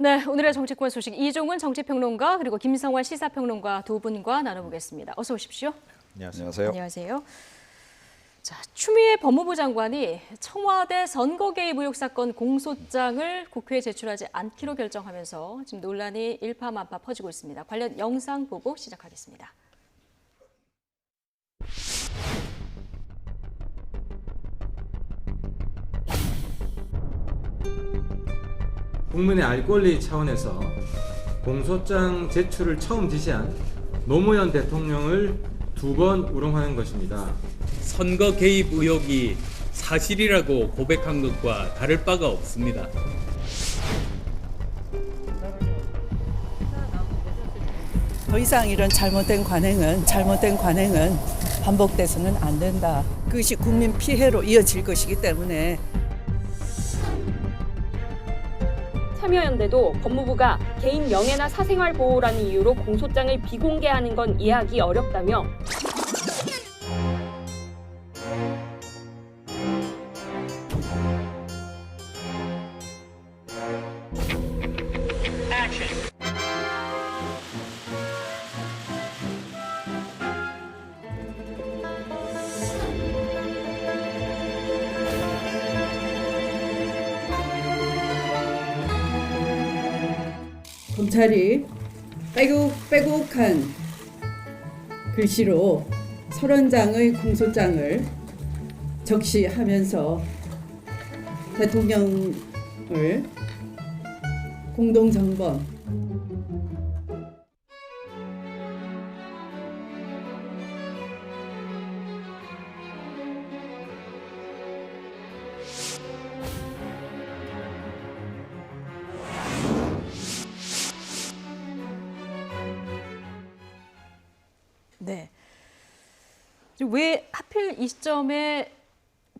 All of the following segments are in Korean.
네, 오늘의 정치권 소식 이종훈 정치평론가 그리고 김성환 시사평론가 두 분과 나눠보겠습니다. 어서 오십시오. 안녕하세요. 안녕하세요. 자, 추미애 법무부 장관이 청와대 선거 개입 의혹 사건 공소장을 국회에 제출하지 않기로 결정하면서 지금 논란이 일파만파 퍼지고 있습니다. 관련 영상 보고 시작하겠습니다. 국민의 알 권리 차원에서 공소장 제출을 처음 지시한 노무현 대통령을 2번 우롱하는 것입니다. 선거 개입 의혹이 사실이라고 고백한 것과 다를 바가 없습니다. 더 이상 이런 잘못된 관행은 반복돼서는 안 된다. 그것이 국민 피해로 이어질 것이기 때문에 참여연대도 법무부가 개인 명예나 사생활 보호라는 이유로 공소장을 비공개하는 건 이해하기 어렵다며 검찰이 빼곡한 글씨로 30장의 공소장을 적시하면서 대통령을 공동정범 네. 왜 하필 이 시점에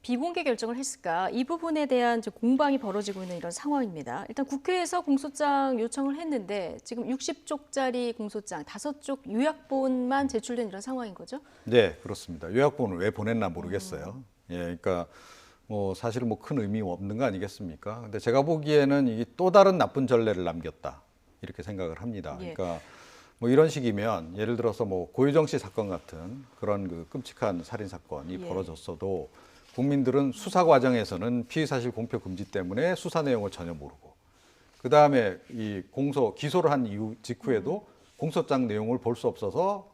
비공개 결정을 했을까? 이 부분에 대한 공방이 벌어지고 있는 이런 상황입니다. 일단 국회에서 공소장 요청을 했는데 지금 60쪽짜리 공소장 5쪽 요약본만 제출된 이런 상황인 거죠? 네, 그렇습니다. 요약본을 왜 보냈나 모르겠어요. 예, 그러니까 사실은 큰 의미 없는 거 아니겠습니까? 근데 제가 보기에는 이게 또 다른 나쁜 전례를 남겼다 이렇게 생각을 합니다. 예. 그러니까 이런 식이면 예를 들어서 고유정 씨 사건 같은 그런 그 끔찍한 살인 사건이 예. 벌어졌어도 국민들은 수사 과정에서는 피의 사실 공표 금지 때문에 수사 내용을 전혀 모르고 그 다음에 이 기소를 한 이후 직후에도 공소장 내용을 볼 수 없어서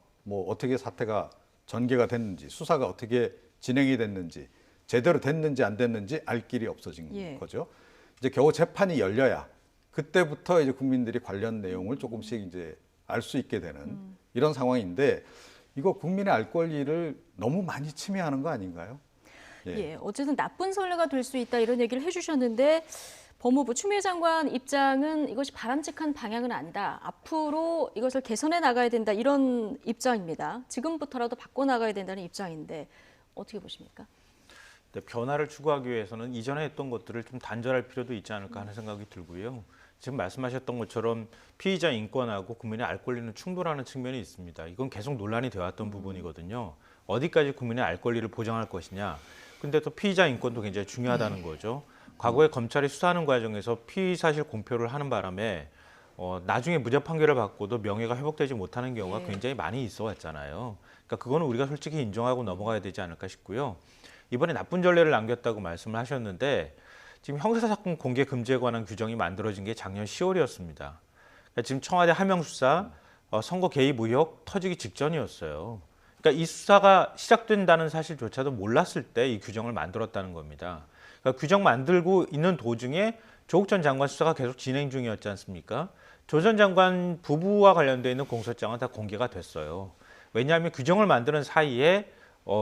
어떻게 사태가 전개가 됐는지 수사가 어떻게 진행이 됐는지 제대로 됐는지 안 됐는지 알 길이 없어진 예. 거죠. 이제 겨우 재판이 열려야 그때부터 이제 국민들이 관련 내용을 조금씩 이제 알 수 있게 되는 이런 상황인데 이거 국민의 알 권리를 너무 많이 침해하는 거 아닌가요? 예, 어쨌든 나쁜 선례가 될 수 있다 이런 얘기를 해주셨는데 법무부 추미애 장관 입장은 이것이 바람직한 방향은 아니다. 앞으로 이것을 개선해 나가야 된다 이런 입장입니다. 지금부터라도 바꿔나가야 된다는 입장인데 어떻게 보십니까? 변화를 추구하기 위해서는 이전에 했던 것들을 좀 단절할 필요도 있지 않을까 하는 생각이 들고요. 지금 말씀하셨던 것처럼 피의자 인권하고 국민의 알 권리는 충돌하는 측면이 있습니다. 이건 계속 논란이 되어왔던 부분이거든요. 어디까지 국민의 알 권리를 보장할 것이냐. 근데 또 피의자 인권도 굉장히 중요하다는 거죠. 과거에 검찰이 수사하는 과정에서 피의 사실 공표를 하는 바람에 나중에 무죄 판결을 받고도 명예가 회복되지 못하는 경우가 굉장히 많이 있어 왔잖아요. 그러니까 그거는 우리가 솔직히 인정하고 넘어가야 되지 않을까 싶고요. 이번에 나쁜 전례를 남겼다고 말씀을 하셨는데 지금 형사사건 공개 금지에 관한 규정이 만들어진 게 작년 10월이었습니다. 그러니까 지금 청와대 하명 수사, 선거 개입 의혹 터지기 직전이었어요. 그러니까 이 수사가 시작된다는 사실조차도 몰랐을 때 이 규정을 만들었다는 겁니다. 그러니까 규정 만들고 있는 도중에 조국 전 장관 수사가 계속 진행 중이었지 않습니까? 조 전 장관 부부와 관련되어 있는 공소장은 다 공개가 됐어요. 왜냐하면 규정을 만드는 사이에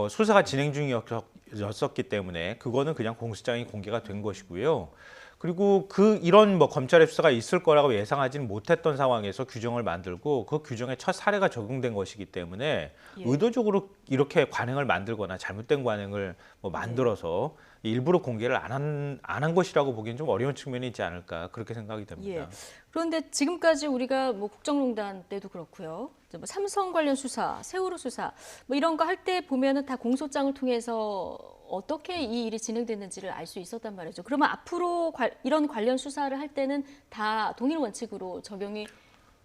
수사가 진행 중이었기 때문에 그거는 그냥 공소장이 공개가 된 것이고요. 그리고 이런 검찰의 수사가 있을 거라고 예상하지는 못했던 상황에서 규정을 만들고 그 규정에 첫 사례가 적용된 것이기 때문에 의도적으로 이렇게 관행을 만들거나 잘못된 관행을 만들어서 일부러 공개를 안 한 것이라고 보기엔 좀 어려운 측면이 있지 않을까 그렇게 생각이 됩니다. 그런데 지금까지 우리가 국정농단 때도 그렇고요. 삼성 관련 수사, 세월호 수사 이런 거 할 때 보면은 다 공소장을 통해서 어떻게 이 일이 진행됐는지를 알 수 있었단 말이죠. 그러면 앞으로 이런 관련 수사를 할 때는 다 동일 원칙으로 적용이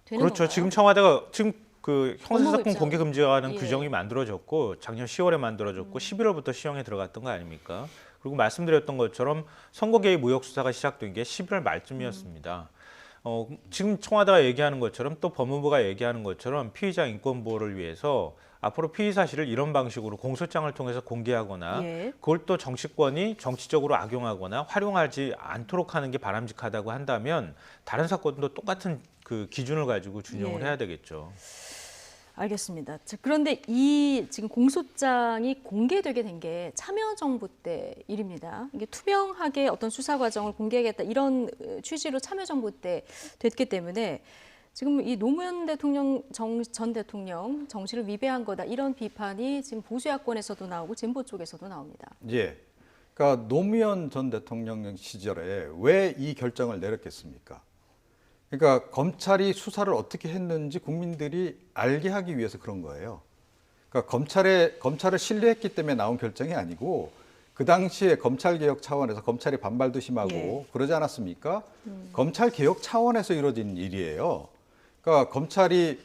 되는 그렇죠. 건가요? 지금 청와대가 지금 그 형사사건 법무부 공개 금지하는 예. 규정이 만들어졌고 작년 10월에 만들어졌고 11월부터 시행에 들어갔던 거 아닙니까? 그리고 말씀드렸던 것처럼 선거 개입 의혹 수사가 시작된 게 11월 말쯤이었습니다. 지금 청와대가 얘기하는 것처럼 또 법무부가 얘기하는 것처럼 피의자 인권 보호를 위해서 앞으로 피의 사실을 이런 방식으로 공소장을 통해서 공개하거나 예. 그걸 또 정치권이 정치적으로 악용하거나 활용하지 않도록 하는 게 바람직하다고 한다면 다른 사건도 똑같은 그 기준을 가지고 준용을 예. 해야 되겠죠. 알겠습니다. 자, 그런데 이 지금 공소장이 공개되게 된 게 참여정부 때 일입니다. 이게 투명하게 어떤 수사 과정을 공개하겠다 이런 취지로 참여정부 때 됐기 때문에 지금 이 노무현 대통령 전 대통령 정신을 위배한 거다 이런 비판이 지금 보수 야권에서도 나오고 진보 쪽에서도 나옵니다. 예. 그러니까 노무현 전 대통령 시절에 왜 이 결정을 내렸겠습니까? 그러니까 검찰이 수사를 어떻게 했는지 국민들이 알게 하기 위해서 그런 거예요. 그러니까 검찰을 신뢰했기 때문에 나온 결정이 아니고 그 당시에 검찰 개혁 차원에서 검찰이 반발도 심하고 예. 그러지 않았습니까? 검찰 개혁 차원에서 이루어진 일이에요. 그러니까 검찰이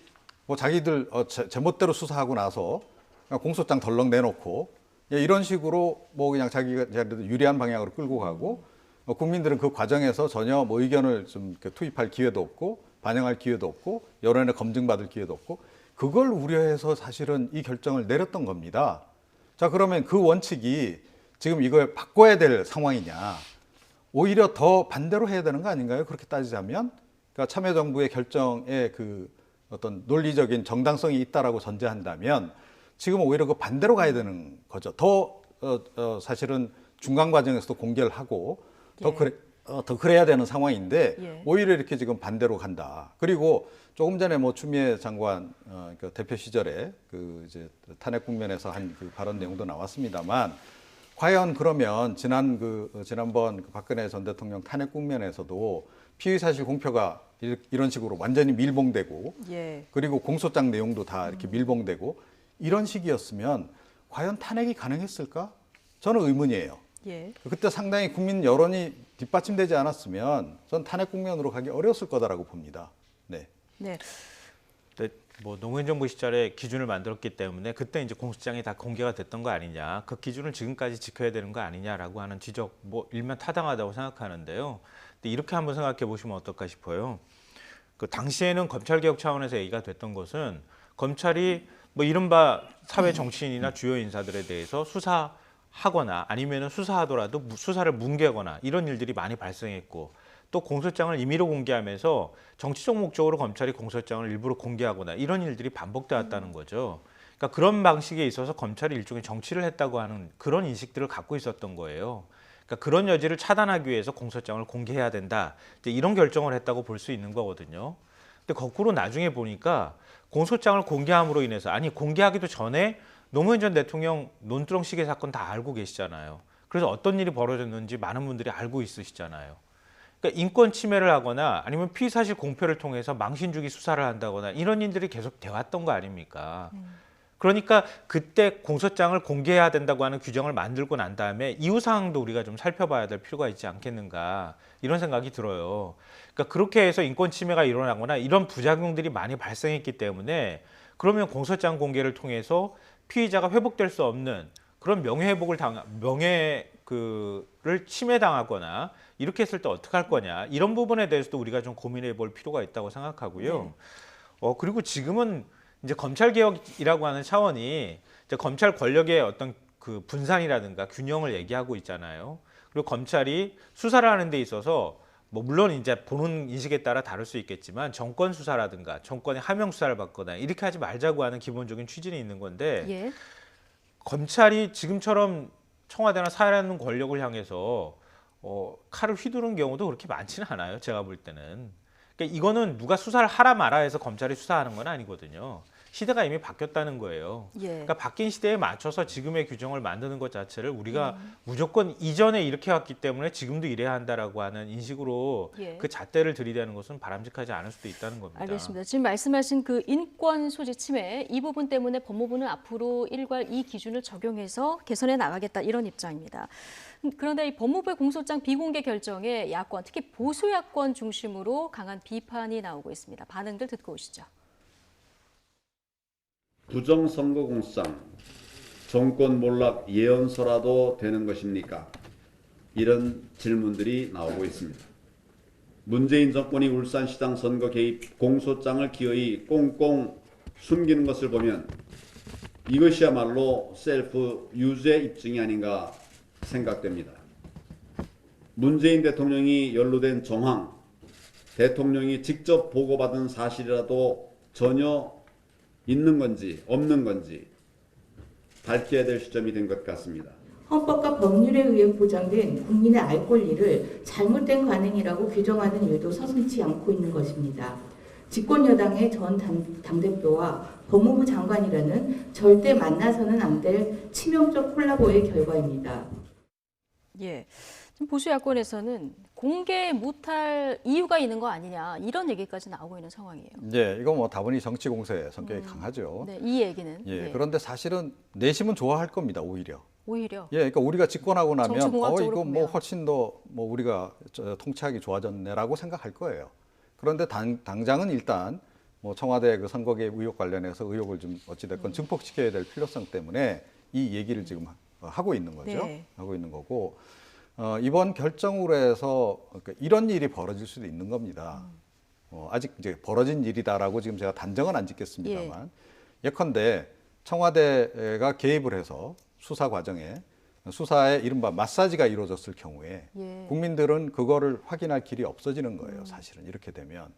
뭐 자기들 제멋대로 수사하고 나서 그냥 공소장 덜렁 내놓고 이런 식으로 뭐 그냥 자기가 유리한 방향으로 끌고 가고 국민들은 그 과정에서 전혀 뭐 의견을 좀 투입할 기회도 없고 반영할 기회도 없고 여론에 검증받을 기회도 없고 그걸 우려해서 사실은 이 결정을 내렸던 겁니다. 자, 그러면 그 원칙이 지금 이걸 바꿔야 될 상황이냐? 오히려 더 반대로 해야 되는 거 아닌가요? 그렇게 따지자면, 그러니까 참여정부의 결정에 그 어떤 논리적인 정당성이 있다라고 전제한다면 지금 오히려 그 반대로 가야 되는 거죠. 더 사실은 중간 과정에서도 공개를 하고 더 그래야 되는 상황인데 예. 오히려 이렇게 지금 반대로 간다. 그리고 조금 전에 뭐 추미애 장관 그 대표 시절에 그 이제 탄핵 국면에서 한 그 발언 내용도 나왔습니다만 과연 그러면 지난번 그 박근혜 전 대통령 탄핵 국면에서도 피의 사실 공표가 이런 식으로 완전히 밀봉되고 예. 그리고 공소장 내용도 다 이렇게 밀봉되고 이런 식이었으면 과연 탄핵이 가능했을까? 저는 의문이에요. 예. 그때 상당히 국민 여론이 뒷받침되지 않았으면 전 탄핵 국면으로 가기 어려웠을 거다라고 봅니다. 네. 네. 근데 뭐 노무현 정부 시절에 기준을 만들었기 때문에 그때 이제 공소장이 다 공개가 됐던 거 아니냐, 그 기준을 지금까지 지켜야 되는 거 아니냐라고 하는 지적, 뭐 일면 타당하다고 생각하는데요. 근데 이렇게 한번 생각해 보시면 어떨까 싶어요. 그 당시에는 검찰 개혁 차원에서 얘기가 됐던 것은 검찰이 뭐 이른바 사회 정치인이나 주요 인사들에 대해서 수사하거나 아니면은 수사하더라도 수사를 뭉개거나 이런 일들이 많이 발생했고 또 공소장을 임의로 공개하면서 정치적 목적으로 검찰이 공소장을 일부러 공개하거나 이런 일들이 반복되었다는 거죠. 그러니까 그런 방식에 있어서 검찰이 일종의 정치를 했다고 하는 그런 인식들을 갖고 있었던 거예요. 그러니까 그런 여지를 차단하기 위해서 공소장을 공개해야 된다. 이제 이런 결정을 했다고 볼 수 있는 거거든요. 근데 거꾸로 나중에 보니까 공소장을 공개함으로 인해서 공개하기도 전에 노무현 전 대통령 논두렁 시계 사건 다 알고 계시잖아요. 그래서 어떤 일이 벌어졌는지 많은 분들이 알고 있으시잖아요. 그러니까 인권 침해를 하거나 아니면 피의 사실 공표를 통해서 망신 주기 수사를 한다거나 이런 일들이 계속 돼왔던 거 아닙니까? 그러니까 그때 공소장을 공개해야 된다고 하는 규정을 만들고 난 다음에 이후 사항도 우리가 좀 살펴봐야 될 필요가 있지 않겠는가 이런 생각이 들어요. 그러니까 그렇게 해서 인권 침해가 일어나거나 이런 부작용들이 많이 발생했기 때문에 그러면 공소장 공개를 통해서 피의자가 회복될 수 없는 그런 명예회복을 명예를 침해당하거나 이렇게 했을 때 어떻게 할 거냐 이런 부분에 대해서도 우리가 좀 고민해 볼 필요가 있다고 생각하고요. 그리고 지금은 이제 검찰 개혁이라고 하는 차원이 이제 검찰 권력의 어떤 그 분산이라든가 균형을 얘기하고 있잖아요. 그리고 검찰이 수사를 하는 데 있어서 뭐 물론 이제 보는 인식에 따라 다를 수 있겠지만 정권 수사라든가 정권의 하명 수사를 받거나 이렇게 하지 말자고 하는 기본적인 취지는 있는 건데 예. 검찰이 지금처럼 청와대나 사회라는 권력을 향해서 칼을 휘두른 경우도 그렇게 많지는 않아요. 제가 볼 때는. 그러니까 이거는 누가 수사를 하라 마라 해서 검찰이 수사하는 건 아니거든요. 시대가 이미 바뀌었다는 거예요. 예. 그러니까 바뀐 시대에 맞춰서 지금의 규정을 만드는 것 자체를 우리가 무조건 이전에 이렇게 왔기 때문에 지금도 이래야 한다라고 하는 인식으로 예. 그 잣대를 들이대는 것은 바람직하지 않을 수도 있다는 겁니다. 알겠습니다. 지금 말씀하신 그 인권 소지 침해 이 부분 때문에 법무부는 앞으로 일괄 이 기준을 적용해서 개선해 나가겠다 이런 입장입니다. 그런데 이 법무부의 공소장 비공개 결정에 야권, 특히 보수 야권 중심으로 강한 비판이 나오고 있습니다. 반응들 듣고 오시죠. 부정선거공소장, 정권 몰락 예언서라도 되는 것입니까? 이런 질문들이 나오고 있습니다. 문재인 정권이 울산시장 선거 개입 공소장을 기어이 꽁꽁 숨기는 것을 보면 이것이야말로 셀프 유죄 입증이 아닌가 생각됩니다. 문재인 대통령이 연루된 정황, 대통령이 직접 보고받은 사실이라도 전혀 있는 건지 없는 건지 밝혀야 될 시점이 된 것 같습니다. 헌법과 법률에 의해 보장된 국민의 알 권리를 잘못된 관행이라고 규정하는 일도 서슴지 않고 있는 것입니다. 집권 여당의 전 당대표와 법무부 장관이라는 절대 만나서는 안 될 치명적 콜라보의 결과입니다. 예. 지금 보수 야권에서는 공개 못할 이유가 있는 거 아니냐 이런 얘기까지 나오고 있는 상황이에요. 네, 이거 뭐 다분히 정치 공세 성격이 강하죠. 네, 이 얘기는. 예, 그런데 사실은 내심은 좋아할 겁니다, 오히려. 오히려. 예, 그러니까 우리가 집권하고 나면 정치공학적으로 이거 뭐 보면. 훨씬 더 뭐 우리가 통치하기 좋아졌네라고 생각할 거예요. 그런데 당장은 일단 뭐 청와대 그 선거 개입 의혹 관련해서 의혹을 좀 어찌됐건 증폭시켜야 될 필요성 때문에 이 얘기를 지금 하고 있는 거죠. 네. 하고 있는 거고 이번 결정으로 해서 그러니까 이런 일이 벌어질 수도 있는 겁니다. 아직 이제 벌어진 일이다라고 지금 제가 단정은 안 짓겠습니다만 예컨대 청와대가 개입을 해서 수사 과정에 수사에 이른바 마사지가 이루어졌을 경우에 예. 국민들은 그거를 확인할 길이 없어지는 거예요. 사실은 이렇게 되면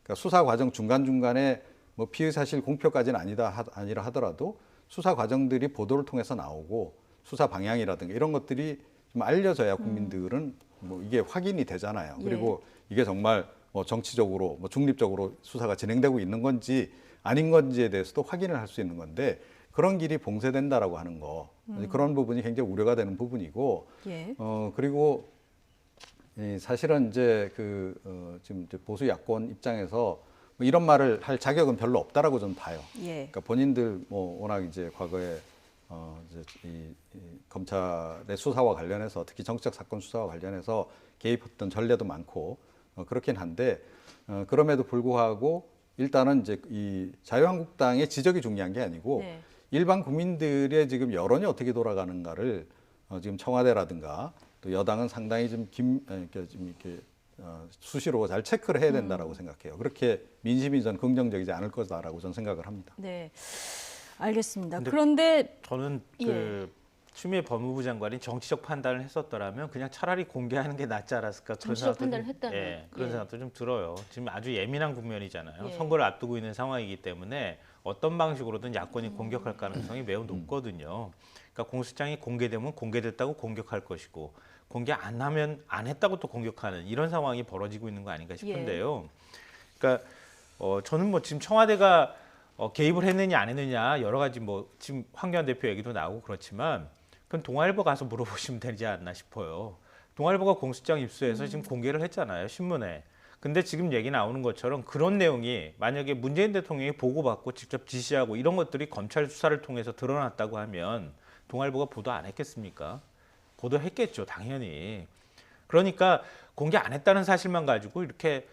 그러니까 수사 과정 중간중간에 뭐 피의 사실 공표까지는 아니라 하더라도 수사 과정들이 보도를 통해서 나오고 수사 방향이라든가 이런 것들이 좀 알려져야 국민들은 뭐 이게 확인이 되잖아요. 예. 그리고 이게 정말 뭐 정치적으로 뭐 중립적으로 수사가 진행되고 있는 건지 아닌 건지에 대해서도 확인을 할 수 있는 건데 그런 길이 봉쇄된다라고 하는 거 그런 부분이 굉장히 우려가 되는 부분이고 예. 그리고 사실은 이제 지금 이제 보수 야권 입장에서 뭐 이런 말을 할 자격은 별로 없다라고 저는 봐요. 예. 그러니까 본인들 뭐 워낙 이제 과거에 이제 이 검찰의 수사와 관련해서 특히 정치적 사건 수사와 관련해서 개입했던 전례도 많고 그렇긴 한데 그럼에도 불구하고 일단은 이제 이 자유한국당의 지적이 중요한 게 아니고 네. 일반 국민들의 지금 여론이 어떻게 돌아가는가를 지금 청와대라든가 또 여당은 상당히 좀 이렇게 수시로 잘 체크를 해야 된다라고 생각해요. 그렇게 민심이 전 긍정적이지 않을 거다라고 저는 생각을 합니다. 네. 알겠습니다. 근데 그런데 저는 예. 그 추미애 법무부 장관이 정치적 판단을 했었더라면 그냥 차라리 공개하는 게 낫지 않았을까 그런 정치적 생각도 판단을 좀, 했다면. 예, 그런 예. 생각도 좀 들어요. 지금 아주 예민한 국면이잖아요. 예. 선거를 앞두고 있는 상황이기 때문에 어떤 방식으로든 야권이 공격할 가능성이 매우 높거든요. 그러니까 공소장이 공개되면 공개됐다고 공격할 것이고 공개 안 하면 안 했다고 또 공격하는 이런 상황이 벌어지고 있는 거 아닌가 싶은데요. 그러니까 저는 뭐 지금 청와대가 개입을 했느냐 안 했느냐 여러 가지 뭐 지금 황교안 대표 얘기도 나오고 그렇지만 그건 동아일보 가서 물어보시면 되지 않나 싶어요. 동아일보가 공소장 입수해서 지금 공개를 했잖아요, 신문에. 근데 지금 얘기 나오는 것처럼 그런 내용이 만약에 문재인 대통령이 보고받고 직접 지시하고 이런 것들이 검찰 수사를 통해서 드러났다고 하면 동아일보가 보도 안 했겠습니까? 보도했겠죠, 당연히. 그러니까 공개 안 했다는 사실만 가지고 이렇게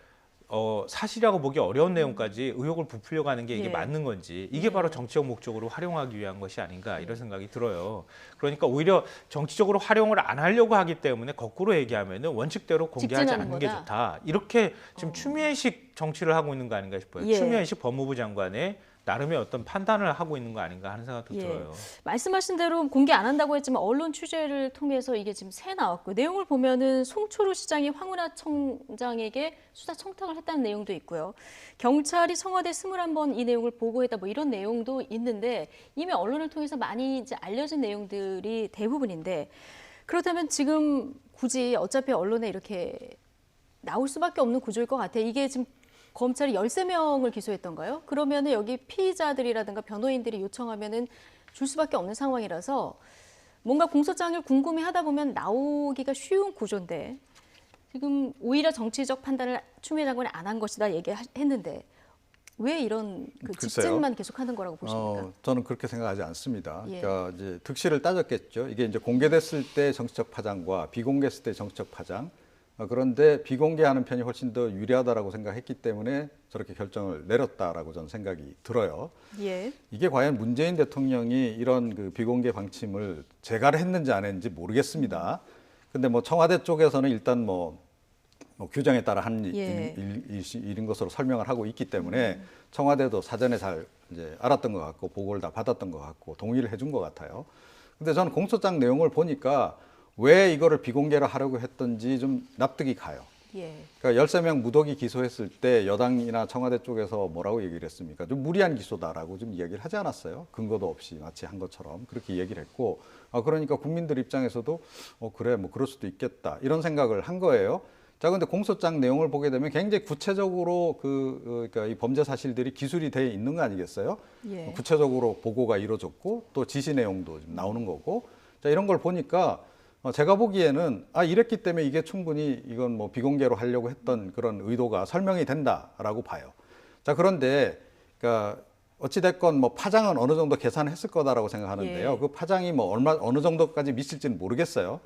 사실이라고 보기 어려운 내용까지 의혹을 부풀려고 하는 게 이게 예. 맞는 건지 이게 바로 정치적 목적으로 활용하기 위한 것이 아닌가 이런 생각이 들어요. 그러니까 오히려 정치적으로 활용을 안 하려고 하기 때문에 거꾸로 얘기하면은 원칙대로 공개하지 직진하는 않는 게 거다. 좋다. 이렇게 지금 추미애식 정치를 하고 있는 거 아닌가 싶어요. 예. 추미애식 법무부 장관의 나름의 어떤 판단을 하고 있는 거 아닌가 하는 생각도 예. 들어요. 말씀하신 대로 공개 안 한다고 했지만 언론 취재를 통해서 이게 지금 새 나왔고 내용을 보면은 송초루 시장이 황운하 청장에게 수사 청탁을 했다는 내용도 있고요. 경찰이 청와대 21번 이 내용을 보고했다 뭐 이런 내용도 있는데 이미 언론을 통해서 많이 이제 알려진 내용들이 대부분인데 그렇다면 지금 굳이 어차피 언론에 이렇게 나올 수밖에 없는 구조일 것 같아요. 이게 지금 검찰이 13명을 기소했던가요? 그러면은 여기 피의자들이라든가 변호인들이 요청하면은 줄 수밖에 없는 상황이라서 뭔가 공소장을 궁금해하다 보면 나오기가 쉬운 구조인데 지금 오히려 정치적 판단을 추미애 장관이 안 한 것이다 얘기했는데 왜 이런 그 글쎄요. 직진만 계속하는 거라고 보십니까? 저는 그렇게 생각하지 않습니다. 예. 그러니까 이제 득실을 따졌겠죠. 이게 이제 공개됐을 때 정치적 파장과 비공개했을 때 정치적 파장. 그런데 비공개하는 편이 훨씬 더 유리하다라고 생각했기 때문에 저렇게 결정을 내렸다라고 저는 생각이 들어요. 예. 이게 과연 문재인 대통령이 이런 그 비공개 방침을 재가를 했는지 안 했는지 모르겠습니다. 근데 뭐 청와대 쪽에서는 일단 뭐 규정에 따라 한 예. 일인 것으로 설명을 하고 있기 때문에 청와대도 사전에 잘 이제 알았던 것 같고 보고를 다 받았던 것 같고 동의를 해준 것 같아요. 근데 저는 공소장 내용을 보니까 왜 이거를 비공개로 하려고 했던지 좀 납득이 가요. 예. 그러니까 13명 무더기 기소했을 때 여당이나 청와대 쪽에서 뭐라고 얘기를 했습니까? 좀 무리한 기소다라고 좀 이야기를 하지 않았어요? 근거도 없이 마치 한 것처럼 그렇게 얘기를 했고, 그러니까 국민들 입장에서도 그래 뭐 그럴 수도 있겠다 이런 생각을 한 거예요. 자, 근데 공소장 내용을 보게 되면 굉장히 구체적으로 그러니까 이 범죄 사실들이 기술이 돼 있는 거 아니겠어요? 예. 구체적으로 보고가 이루어졌고 또 지시 내용도 좀 나오는 거고, 자 이런 걸 보니까 제가 보기에는 이랬기 때문에 이게 충분히 이건 뭐 비공개로 하려고 했던 그런 의도가 설명이 된다라고 봐요. 자, 그런데 그러니까 어찌 됐건 뭐 파장은 어느 정도 계산했을 거다라고 생각하는데요. 예. 그 파장이 뭐 어느 정도까지 미칠지는 모르겠어요.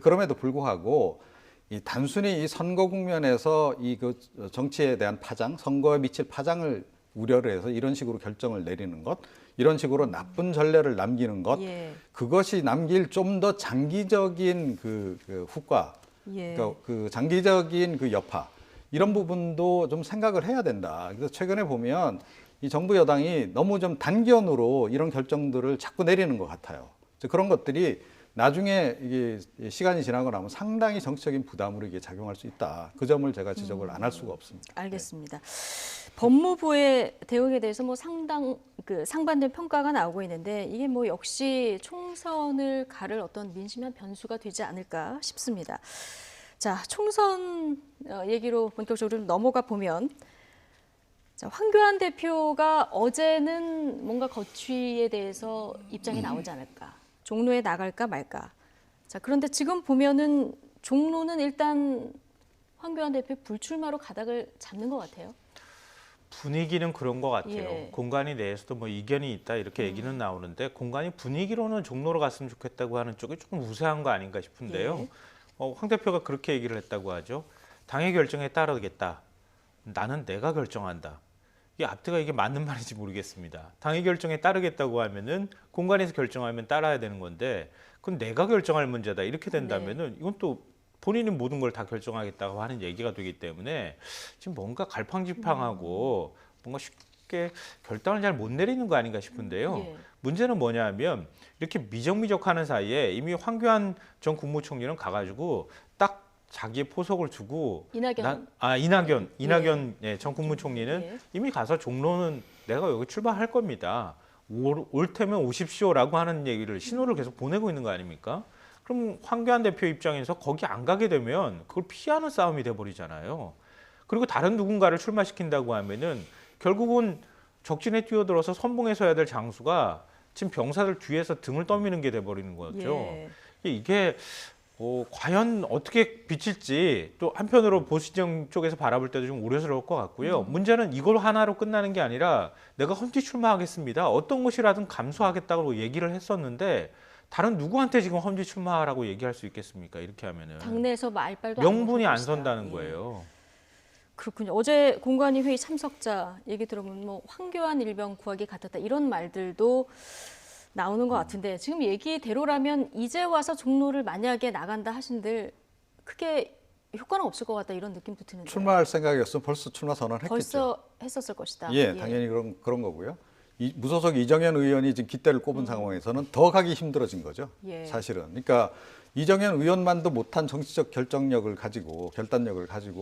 그럼에도 불구하고 이 단순히 이 선거 국면에서 이 그 정치에 대한 파장, 선거에 미칠 파장을 우려를 해서 이런 식으로 결정을 내리는 것, 이런 식으로 나쁜 전례를 남기는 것, 예. 그것이 남길 좀 더 장기적인 그 후과, 예. 그러니까 그 장기적인 그 여파, 이런 부분도 좀 생각을 해야 된다. 그래서 최근에 보면 이 정부 여당이 너무 좀 단견으로 이런 결정들을 자꾸 내리는 것 같아요. 그런 것들이 나중에 이게 시간이 지나고 나면 상당히 정치적인 부담으로 이게 작용할 수 있다. 그 점을 제가 지적을 안 할 수가 없습니다. 알겠습니다. 법무부의 대응에 대해서 뭐 상반된 평가가 나오고 있는데 이게 뭐 역시 총선을 가를 어떤 민심한 변수가 되지 않을까 싶습니다. 자, 총선 얘기로 본격적으로 넘어가 보면 자, 황교안 대표가 어제는 뭔가 거취에 대해서 입장이 나오지 않을까. 종로에 나갈까 말까. 자, 그런데 지금 보면은 종로는 일단 황교안 대표의 불출마로 가닥을 잡는 것 같아요. 분위기는 그런 것 같아요. 예. 공간이 내에서도 뭐 이견이 있다 이렇게 얘기는 나오는데 공간이 분위기로는 종로로 갔으면 좋겠다고 하는 쪽이 조금 우세한 거 아닌가 싶은데요. 예. 황 대표가 그렇게 얘기를 했다고 하죠. 당의 결정에 따르겠다. 나는 내가 결정한다. 이 앞뒤가 이게 맞는 말인지 모르겠습니다. 당의 결정에 따르겠다고 하면은 공간에서 결정하면 따라야 되는 건데 그건 내가 결정할 문제다. 이렇게 된다면은 이건 또 본인이 모든 걸 다 결정하겠다고 하는 얘기가 되기 때문에 지금 뭔가 갈팡질팡하고 뭔가 쉽게 결단을 잘 못 내리는 거 아닌가 싶은데요. 예. 문제는 뭐냐면 이렇게 미적미적하는 사이에 이미 황교안 전 국무총리는 가가지고 딱 자기의 포석을 주고 이낙연. 이낙연 전 국무총리는 예. 이미 가서 종로는 내가 여기 출마할 겁니다. 올 테면 오십시오라고 하는 얘기를 신호를 계속 보내고 있는 거 아닙니까? 그럼 황교안 대표 입장에서 거기 안 가게 되면 그걸 피하는 싸움이 돼버리잖아요. 그리고 다른 누군가를 출마시킨다고 하면은 결국은 적진에 뛰어들어서 선봉에 서야 될 장수가 지금 병사들 뒤에서 등을 떠미는 게 돼버리는 거죠. 예. 이게 과연 어떻게 비칠지 또 한편으로 보수정 쪽에서 바라볼 때도 좀 우려스러울 것 같고요. 문제는 이걸 하나로 끝나는 게 아니라 내가 험지 출마하겠습니다. 어떤 것이라든 감수하겠다고 얘기를 했었는데 다른 누구한테 지금 험지 출마하라고 얘기할 수 있겠습니까? 이렇게 하면은 당내에서 말빨도 명분이 안 나올 것이다. 선다는 예. 거예요. 그렇군요. 어제 공관위 회의 참석자 얘기 들어보면 뭐 황교안 일병 구하기 같았다 이런 말들도 나오는 것 같은데 지금 얘기대로라면 이제 와서 종로를 만약에 나간다 하신들 크게 효과는 없을 것 같다 이런 느낌도 드는데 출마할 생각이었으면 벌써 출마 선언했겠죠. 벌써 했었을 것이다. 예, 당연히 그런 거고요. 무소속 이정현 의원이 지금 깃대를 꼽은 상황에서는 더 가기 힘들어진 거죠. 예. 사실은. 그러니까 이정현 의원만도 못한 정치적 결단력을 가지고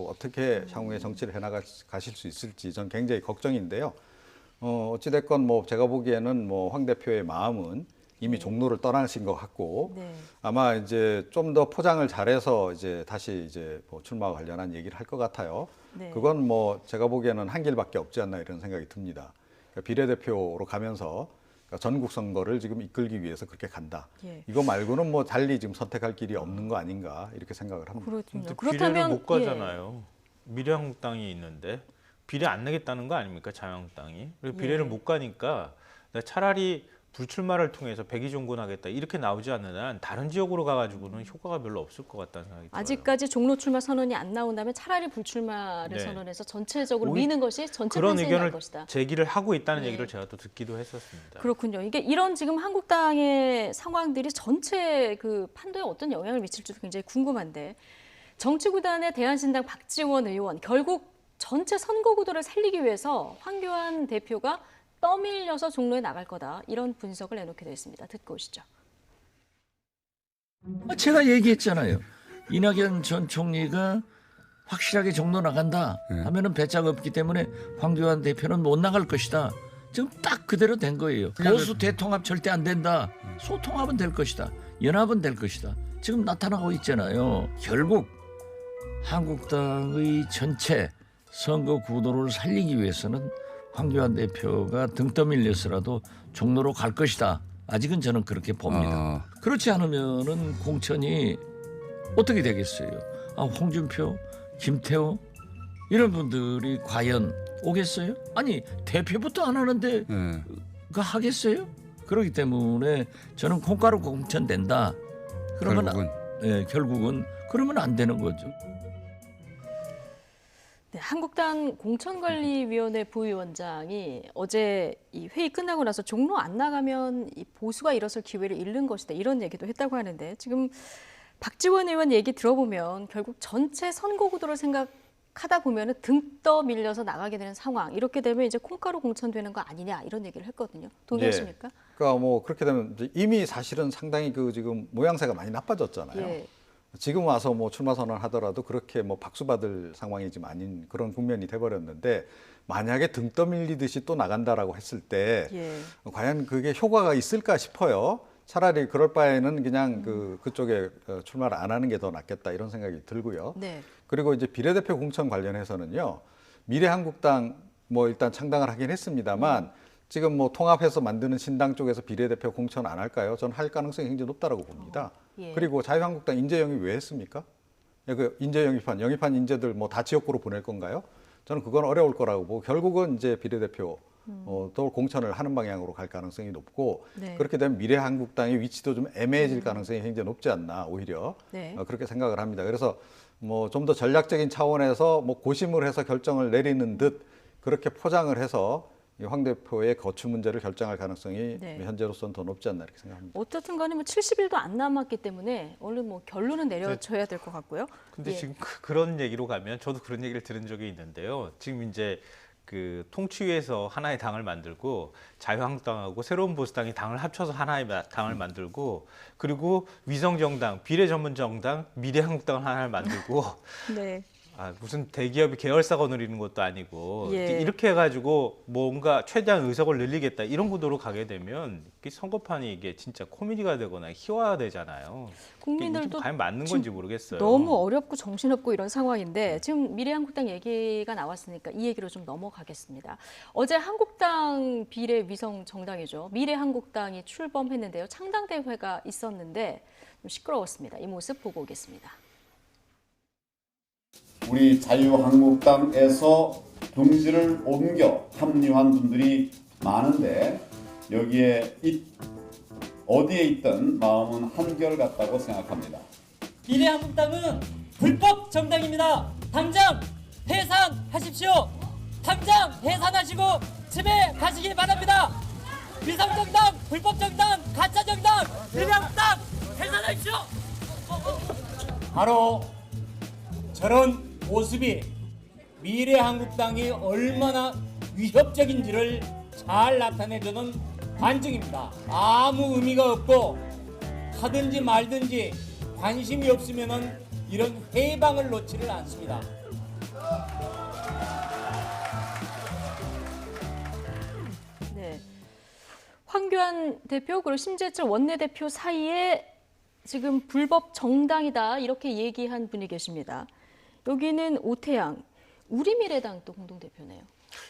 어떻게 향후에 정치를 해나가실 수 있을지 전 굉장히 걱정인데요. 어찌됐건 뭐 제가 보기에는 뭐 황 대표의 마음은 이미 종로를 떠나신 것 같고 네. 아마 이제 좀 더 포장을 잘해서 이제 다시 이제 뭐 출마와 관련한 얘기를 할 것 같아요. 네. 그건 뭐 제가 보기에는 한 길밖에 없지 않나 이런 생각이 듭니다. 그러니까 비례대표로 가면서 그러니까 전국 선거를 지금 이끌기 위해서 그렇게 간다. 예. 이거 말고는 뭐 달리 지금 선택할 길이 없는 거 아닌가 이렇게 생각을 합니다. 그렇군요. 근데 그렇다면 비례를 못 가잖아요. 미래한국당이 있는데 비례 안 내겠다는 거 아닙니까? 자유한국당이. 그리고 비례를 예. 못 가니까 내가 차라리 불출마를 통해서 백의종군하겠다 이렇게 나오지 않는 한 다른 지역으로 가가지고는 효과가 별로 없을 것 같다는 생각이 들어요. 아직까지 종로 출마 선언이 안 나온다면 차라리 불출마를 네. 선언해서 전체적으로 오히- 미는 것이 전체 그런 판세가 날 의견을 것이다. 제기를 하고 있다는 예. 얘기를 제가 또 듣기도 했었습니다. 그렇군요. 이게 이런 지금 한국당의 상황들이 전체 그 판도에 어떤 영향을 미칠지도 굉장히 궁금한데 정치구단의 대한신당 박지원 의원 결국 전체 선거구도를 살리기 위해서 황교안 대표가 떠밀려서 종로에 나갈 거다 이런 분석을 내놓게 됐습니다. 듣고 오시죠. 제가 얘기했잖아요. 이낙연 전 총리가 확실하게 종로 나간다 하면은 배짱 없기 때문에 황교안 대표는 못 나갈 것이다. 지금 딱 그대로 된 거예요. 보수 대통합 절대 안 된다. 소통합은 될 것이다. 연합은 될 것이다. 지금 나타나고 있잖아요. 결국 한국당의 전체 선거 구도를 살리기 위해서는 황교안 대표가 등 떠밀려서라도 종로로 갈 것이다. 아직은 저는 그렇게 봅니다. 그렇지 않으면은 공천이 어떻게 되겠어요? 홍준표, 김태호 이런 분들이 과연 오겠어요? 아니 대표부터 안 하는데 그 하겠어요? 그렇기 때문에 저는 콩가루 공천된다. 그러면 결국은 그러면 안 되는 거죠. 네, 한국당 공천관리위원회 부위원장이 어제 이 회의 끝나고 나서 종로 안 나가면 이 보수가 일어설 기회를 잃는 것이다 이런 얘기도 했다고 하는데 지금 박지원 의원 얘기 들어보면 결국 전체 선거구도를 생각하다 보면은 등 떠밀려서 나가게 되는 상황 이렇게 되면 이제 콩가루 공천되는 거 아니냐 이런 얘기를 했거든요. 동의하십니까? 그러니까 뭐 그렇게 되면 이제 이미 사실은 상당히 그 지금 모양새가 많이 나빠졌잖아요. 예. 지금 와서 뭐 출마 선언하더라도 그렇게 뭐 박수 받을 상황이 지금 아닌 그런 국면이 돼버렸는데 만약에 등 떠밀리듯이 또 나간다라고 했을 때 예. 과연 그게 효과가 있을까 싶어요. 차라리 그럴 바에는 그냥 그쪽에 출마를 안 하는 게 더 낫겠다 이런 생각이 들고요. 네. 그리고 이제 비례대표 공천 관련해서는요. 미래한국당 뭐 일단 창당을 하긴 했습니다만 지금 뭐 통합해서 만드는 신당 쪽에서 비례대표 공천 안 할까요? 저는 할 가능성이 굉장히 높다라고 봅니다. 예. 그리고 자유한국당 인재 영입 왜 했습니까? 그 인재 영입한 인재들 뭐 다 지역구로 보낼 건가요? 저는 그건 어려울 거라고 보고 결국은 이제 비례대표 또 공천을 하는 방향으로 갈 가능성이 높고 네. 그렇게 되면 미래한국당의 위치도 좀 애매해질 가능성이 굉장히 높지 않나 오히려 네. 그렇게 생각을 합니다. 그래서 뭐 좀 더 전략적인 차원에서 뭐 고심을 해서 결정을 내리는 듯 그렇게 포장을 해서 이 황 대표의 거취 문제를 결정할 가능성이 네. 현재로서는 더 높지 않나 이렇게 생각합니다. 어떻든 간에 뭐 70일도 안 남았기 때문에 얼른 뭐 결론은 내려줘야 될 것 같고요. 근데 예. 지금 그런 얘기로 가면 저도 그런 얘기를 들은 적이 있는데요. 지금 이제 그 통치위에서 하나의 당을 만들고 자유한국당하고 새로운 보수당이 당을 합쳐서 하나의 당을 만들고 그리고 위성정당, 비례전문정당, 미래한국당을 하나를 만들고 네. 무슨 대기업이 계열사가 누리는 것도 아니고 예. 이렇게 해가지고 뭔가 최대한 의석을 늘리겠다 이런 구도로 가게 되면 이 선거판이 이게 진짜 코미디가 되거나 희화되잖아요. 국민들도 과연 맞는 건지 모르겠어요. 너무 어렵고 정신없고 이런 상황인데 지금 미래한국당 얘기가 나왔으니까 이 얘기로 좀 넘어가겠습니다. 어제 한국당 비례 위성 정당이죠. 미래한국당이 출범했는데요. 창당대회가 있었는데 좀 시끄러웠습니다. 이 모습 보고 오겠습니다. 우리 자유한국당에서 둥지를 옮겨 합류한 분들이 많은데 여기에 어디에 있든 마음은 한결같다고 생각합니다. 미래한국당은 불법 정당입니다. 당장 해산하십시오. 당장 해산하시고 집에 가시기 바랍니다. 위성정당, 불법정당, 가짜정당, 미래한국당 해산하십시오. 바로 저런 모습이 미래한국당이 얼마나 위협적인지를 잘 나타내주는 반증입니다. 아무 의미가 없고 하든지 말든지 관심이 없으면은 이런 해방을 놓지를 않습니다. 네. 황교안 황교안 대표 그리고 심재철 원내대표 사이에 지금 불법 정당이다 이렇게 얘기한 분이 계십니다. 여기는 오태양, 우리미래당 또 공동대표네요.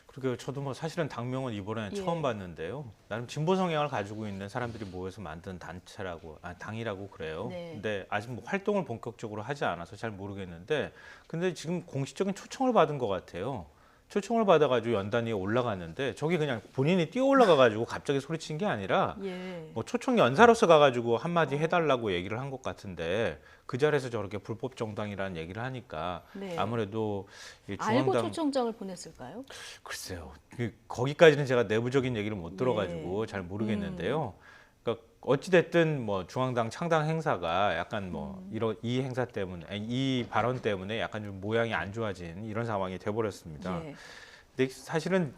그러게요. 저도 뭐 사실은 당명은 이번에 예. 처음 봤는데요. 나름 진보 성향을 가지고 있는 사람들이 모여서 만든 단체라고, 당이라고 그래요. 네. 근데 아직 뭐 활동을 본격적으로 하지 않아서 잘 모르겠는데, 근데 지금 공식적인 초청을 받은 것 같아요. 초청을 받아가지고 연단위에 올라갔는데 저기 그냥 본인이 뛰어 올라가가지고 갑자기 소리친 게 아니라 예. 뭐 초청 연사로서 가가지고 한마디 해달라고 얘기를 한 것 같은데 그 자리에서 저렇게 불법 정당이라는 얘기를 하니까 네. 아무래도 이 알고 중앙당 초청장을 보냈을까요? 글쎄요. 거기까지는 제가 내부적인 얘기를 못 예. 들어가지고 잘 모르겠는데요. 그러니까 어찌 됐든 뭐 중앙당 창당 행사가 약간 뭐 이 행사 때문에 아니, 이 발언 때문에 약간 좀 모양이 안 좋아진 이런 상황이 돼버렸습니다. 예. 근데 사실은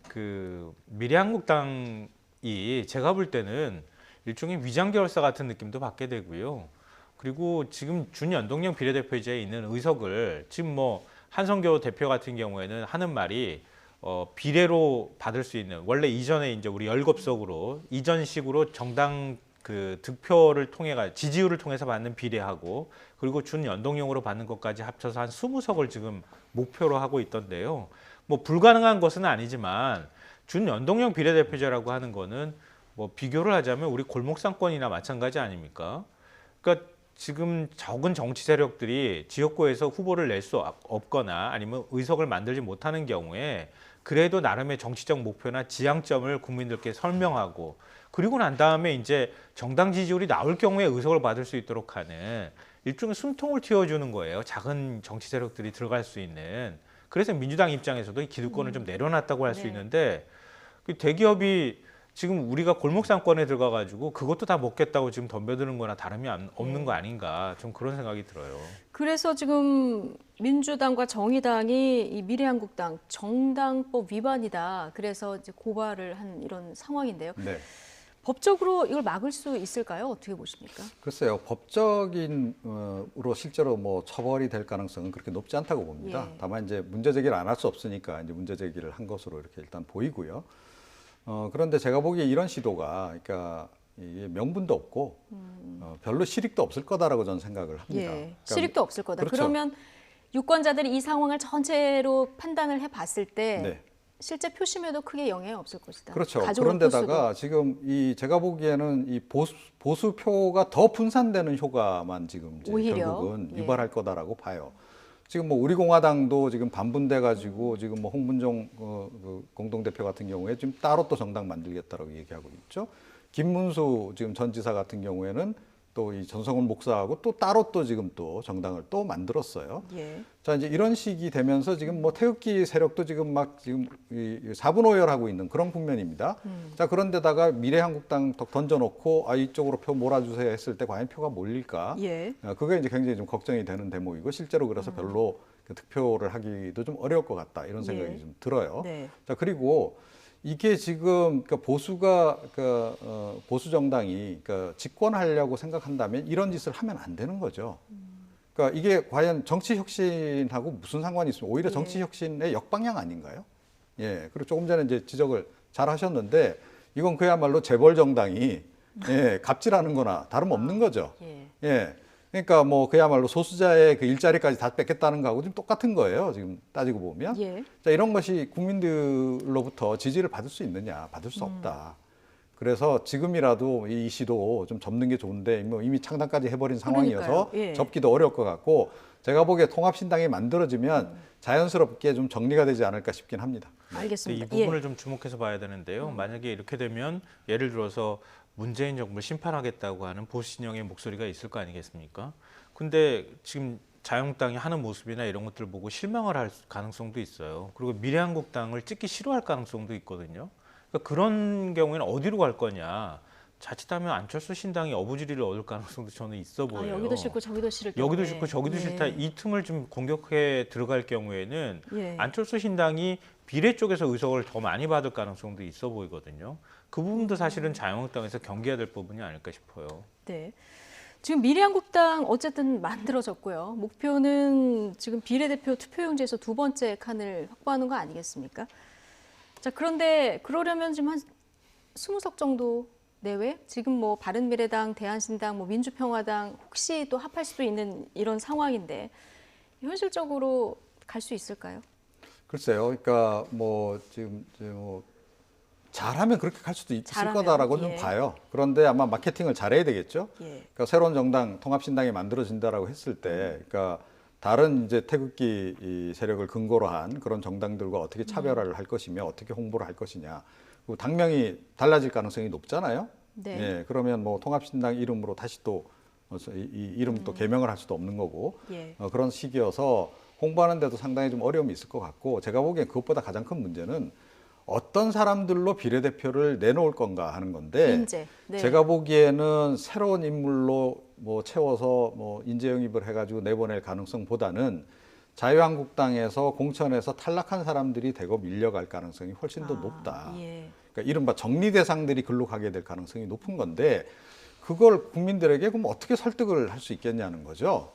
그 미래한국당이 제가 볼 때는 일종의 위장결사 같은 느낌도 받게 되고요. 그리고 지금 준연동형 비례대표제에 있는 의석을 지금 뭐 한성교 대표 같은 경우에는 하는 말이 비례로 받을 수 있는 원래 이전에 이제 우리 17석으로 이전식으로 정당 그 득표를 통해 지지율을 통해서 받는 비례하고 그리고 준연동형으로 받는 것까지 합쳐서 한 20석을 지금 목표로 하고 있던데요. 뭐 불가능한 것은 아니지만 준연동형 비례대표제라고 하는 거는 뭐 비교를 하자면 우리 골목상권이나 마찬가지 아닙니까? 그러니까 지금 적은 정치 세력들이 지역구에서 후보를 낼 수 없거나 아니면 의석을 만들지 못하는 경우에 그래도 나름의 정치적 목표나 지향점을 국민들께 설명하고 그리고 난 다음에 이제 정당 지지율이 나올 경우에 의석을 받을 수 있도록 하는 일종의 숨통을 틔워주는 거예요. 작은 정치 세력들이 들어갈 수 있는. 그래서 민주당 입장에서도 이 기득권을 좀 내려놨다고 할 수 네. 있는데 그 대기업이 지금 우리가 골목상권에 들어가가지고 그것도 다 먹겠다고 지금 덤벼드는 거나 다름이 없는 거 아닌가 좀 그런 생각이 들어요. 그래서 지금 민주당과 정의당이 이 미래한국당 정당법 위반이다. 그래서 이제 고발을 한 이런 상황인데요. 네. 법적으로 이걸 막을 수 있을까요? 어떻게 보십니까? 글쎄요, 법적인으로 실제로 뭐 처벌이 될 가능성은 그렇게 높지 않다고 봅니다. 예. 다만 이제 문제 제기를 안 할 수 없으니까 이제 문제 제기를 한 것으로 이렇게 일단 보이고요. 그런데 제가 보기에 이런 시도가 그러니까 이게 명분도 없고 별로 실익도 없을 거다라고 저는 생각을 합니다. 예, 그러니까 실익도 없을 거다. 그렇죠. 그러면 유권자들이 이 상황을 전체로 판단을 해봤을 때 네. 실제 표심에도 크게 영향이 없을 것이다. 그렇죠. 가져올 그런데다가 표수도. 지금 이 제가 보기에는 이 보수표가 더 분산되는 효과만 지금 이제 오히려? 결국은 예. 유발할 거다라고 봐요. 지금 뭐 우리공화당도 지금 반분돼 가지고 지금 뭐 홍문종 그 공동대표 같은 경우에 지금 따로 또 정당 만들겠다라고 얘기하고 있죠. 김문수 지금 전 지사 같은 경우에는 또 이 전성훈 목사하고 또 따로 또 지금 또 정당을 또 만들었어요. 예. 자, 이제 이런 식이 되면서 지금 뭐 태극기 세력도 지금 막 지금 이 사분오열하고 있는 그런 국면입니다. 자, 그런데다가 미래한국당 던져놓고 이쪽으로 표 몰아주세요 했을 때 과연 표가 몰릴까? 예. 그게 이제 굉장히 좀 걱정이 되는 대목이고 실제로 그래서 별로 그 득표를 하기도 좀 어려울 것 같다 이런 생각이 예. 좀 들어요. 네. 자, 그리고 이게 지금 그러니까 보수가 보수 정당이 집권하려고 생각한다면 이런 짓을 하면 안 되는 거죠. 그러니까 이게 과연 정치 혁신하고 무슨 상관이 있습니까? 오히려 정치 혁신의 역방향 아닌가요? 예. 그리고 조금 전에 이제 지적을 잘 하셨는데 이건 그야말로 재벌 정당이 갑질하는 거나 다름없는 거죠. 예. 그러니까 뭐 그야말로 소수자의 그 일자리까지 다 뺏겠다는 거하고 지금 똑같은 거예요. 지금 따지고 보면. 예. 자, 이런 것이 국민들로부터 지지를 받을 수 있느냐? 받을 수 없다. 그래서 지금이라도 이 시도 좀 접는 게 좋은데 뭐 이미 창당까지 해버린 상황이어서 예. 접기도 어려울 것 같고 제가 보기에 통합신당이 만들어지면 자연스럽게 좀 정리가 되지 않을까 싶긴 합니다. 알겠습니다. 이 부분을 좀 주목해서 봐야 되는데요. 만약에 이렇게 되면 예를 들어서 문재인 정부를 심판하겠다고 하는 보수진영의 목소리가 있을 거 아니겠습니까? 근데 지금 자유한국당이 하는 모습이나 이런 것들을 보고 실망을 할 가능성도 있어요. 그리고 미래한국당을 찍기 싫어할 가능성도 있거든요. 그러니까 그런 경우에는 어디로 갈 거냐. 자칫하면 안철수 신당이 어부지리를 얻을 가능성도 저는 있어 보여요. 여기도 싫고 저기도 싫을 여기도 경우에. 싫고 저기도 싫다. 이 틈을 좀 공격해 들어갈 경우에는 예. 안철수 신당이 비례 쪽에서 의석을 더 많이 받을 가능성도 있어 보이거든요. 그 부분도 사실은 자유한국당에서 경계해야 될 부분이 아닐까 싶어요. 네. 지금 미래한국당 어쨌든 만들어졌고요. 목표는 지금 비례대표 투표용지에서 2번째 칸을 확보하는 거 아니겠습니까? 자, 그런데 그러려면 지금 한 20석 정도 내외? 지금 뭐 바른미래당, 대한신당, 뭐 민주평화당 혹시 또 합할 수도 있는 이런 상황인데 현실적으로 갈 수 있을까요? 글쎄요. 그러니까 뭐 지금 뭐 잘하면 그렇게 갈 수도 있을 잘하면, 거다라고 예. 좀 봐요. 그런데 아마 마케팅을 잘해야 되겠죠. 예. 그러니까 새로운 정당 통합신당이 만들어진다라고 했을 때, 그러니까 다른 이제 태극기 이 세력을 근거로 한 그런 정당들과 어떻게 차별화를 할 것이며 어떻게 홍보를 할 것이냐. 그리고 당명이 달라질 가능성이 높잖아요. 네. 예, 그러면 뭐 통합신당 이름으로 다시 또 이 이름 또 개명을 할 수도 없는 거고 예. 그런 시기여서 홍보하는데도 상당히 좀 어려움이 있을 것 같고 제가 보기엔 그것보다 가장 큰 문제는 어떤 사람들로 비례대표를 내놓을 건가 하는 건데 인재. 네. 제가 보기에는 새로운 인물로 뭐 채워서 뭐 인재 영입을 해가지고 내보낼 가능성보다는 자유한국당에서 공천에서 탈락한 사람들이 대거 밀려갈 가능성이 훨씬 더 높다. 예. 그러니까 이른바 정리 대상들이 글로 가게 될 가능성이 높은 건데 그걸 국민들에게 그럼 어떻게 설득을 할 수 있겠냐는 거죠.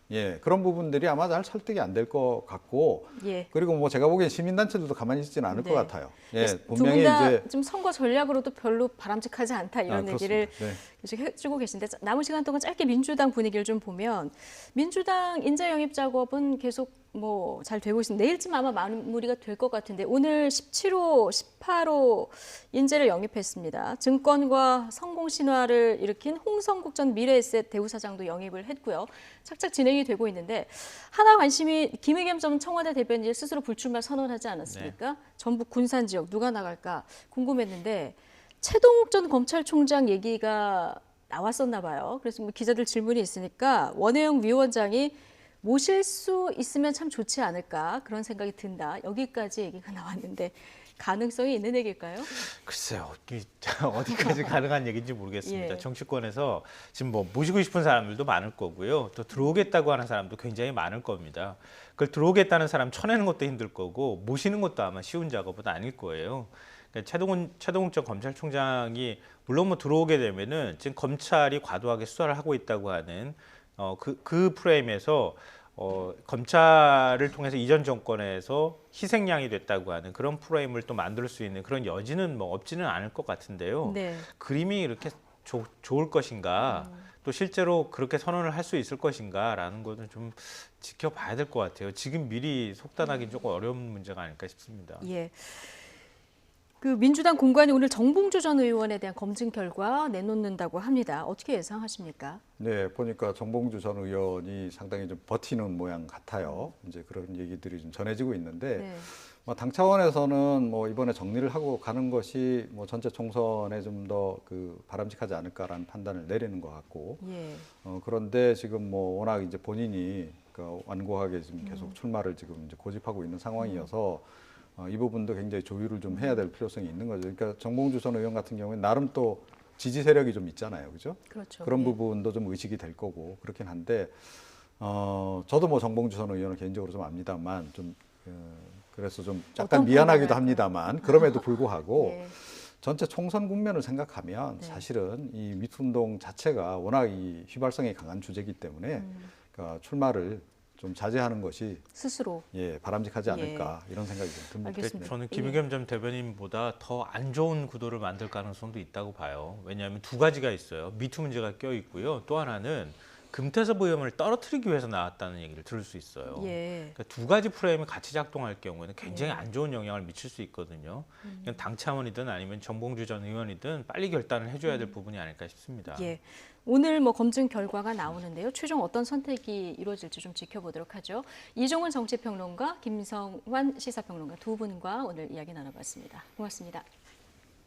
예, 그런 부분들이 아마 잘 설득이 안 될 것 같고, 예. 그리고 뭐 제가 보기엔 시민단체들도 가만히 있지는 않을 네. 것 같아요. 예, 두 분명히 분 다 이제 좀 선거 전략으로도 별로 바람직하지 않다 이런 얘기를 그렇습니다. 네. 계속 해주고 계신데 남은 시간 동안 짧게 민주당 분위기를 좀 보면 민주당 인재 영입 작업은 계속 뭐 잘 되고 있습니다. 내일쯤 아마 마무리가 될 것 같은데 오늘 17호, 18호 인재를 영입했습니다. 증권과 성공 신화를 일으킨 홍성국 전 미래에셋 대우사장도 영입을 했고요. 착착 진행이 되고 있는데 하나 관심이 김의겸 전 청와대 대변인 스스로 불출마 선언하지 않았습니까? 네. 전북 군산 지역 누가 나갈까 궁금했는데 최동욱 전 검찰총장 얘기가 나왔었나 봐요. 그래서 뭐 기자들 질문이 있으니까 원혜영 위원장이 모실 수 있으면 참 좋지 않을까 그런 생각이 든다. 여기까지 얘기가 나왔는데 가능성이 있는 얘기일까요? 글쎄요, 어디까지 가능한 얘기인지 모르겠습니다. 예. 정치권에서 지금 뭐 모시고 싶은 사람들도 많을 거고요. 또 들어오겠다고 하는 사람도 굉장히 많을 겁니다. 그걸 들어오겠다는 사람 쳐내는 것도 힘들 거고 모시는 것도 아마 쉬운 작업은 아닐 거예요. 그러니까 최동욱 전 검찰총장이 물론 뭐 들어오게 되면은 지금 검찰이 과도하게 수사를 하고 있다고 하는 그 프레임에서 검찰을 통해서 이전 정권에서 희생양이 됐다고 하는 그런 프레임을 또 만들 수 있는 그런 여지는 뭐 없지는 않을 것 같은데요. 네. 그림이 이렇게 좋을 것인가, 또 실제로 그렇게 선언을 할 수 있을 것인가라는 것은 좀 지켜봐야 될 것 같아요. 지금 미리 속단하기는 조금 어려운 문제가 아닐까 싶습니다. 예. 그 민주당 공관이 오늘 정봉주 전 의원에 대한 검증 결과 내놓는다고 합니다. 어떻게 예상하십니까? 네, 보니까 정봉주 전 의원이 상당히 좀 버티는 모양 같아요. 이제 그런 얘기들이 좀 전해지고 있는데 네. 뭐 당 차원에서는 뭐 이번에 정리를 하고 가는 것이 뭐 전체 총선에 좀 더 그 바람직하지 않을까라는 판단을 내리는 것 같고 예. 그런데 지금 뭐 워낙 이제 본인이 그 완고하게 지금 계속 출마를 지금 이제 고집하고 있는 상황이어서 이 부분도 굉장히 조율을 좀 해야 될 필요성이 있는 거죠. 그러니까 정봉주 전 의원 같은 경우에 나름 또 지지 세력이 좀 있잖아요, 그죠? 그렇죠. 그런 예. 부분도 좀 의식이 될 거고 그렇긴 한데 저도 뭐 정봉주 전 의원을 개인적으로 좀 압니다만 좀 그래서 좀 약간 어떤 미안하기도 판단할까요? 합니다만 그럼에도 불구하고 예. 전체 총선 국면을 생각하면 네. 사실은 이 미투운동 자체가 워낙 이 휘발성이 강한 주제이기 때문에 그러니까 출마를 좀 자제하는 것이 스스로. 예 바람직하지 않을까 이런 생각이 좀 듭니다. 알겠습니다. 저는 김의겸 전 대변인보다 더 안 좋은 구도를 만들 가능성도 있다고 봐요. 왜냐하면 두 가지가 있어요. 미투 문제가 껴 있고요. 또 하나는 금태섭 의원을 떨어뜨리기 위해서 나왔다는 얘기를 들을 수 있어요. 예. 그러니까 두 가지 프레임이 같이 작동할 경우에는 굉장히 안 좋은 영향을 미칠 수 있거든요. 그냥 당 차원이든 아니면 정봉주 전 의원이든 빨리 결단을 해줘야 될 부분이 아닐까 싶습니다. 예. 오늘 뭐 검증 결과가 나오는데요. 최종 어떤 선택이 이루어질지 좀 지켜보도록 하죠. 이종훈 정치평론가, 김성환 시사평론가 두 분과 오늘 이야기 나눠봤습니다. 고맙습니다.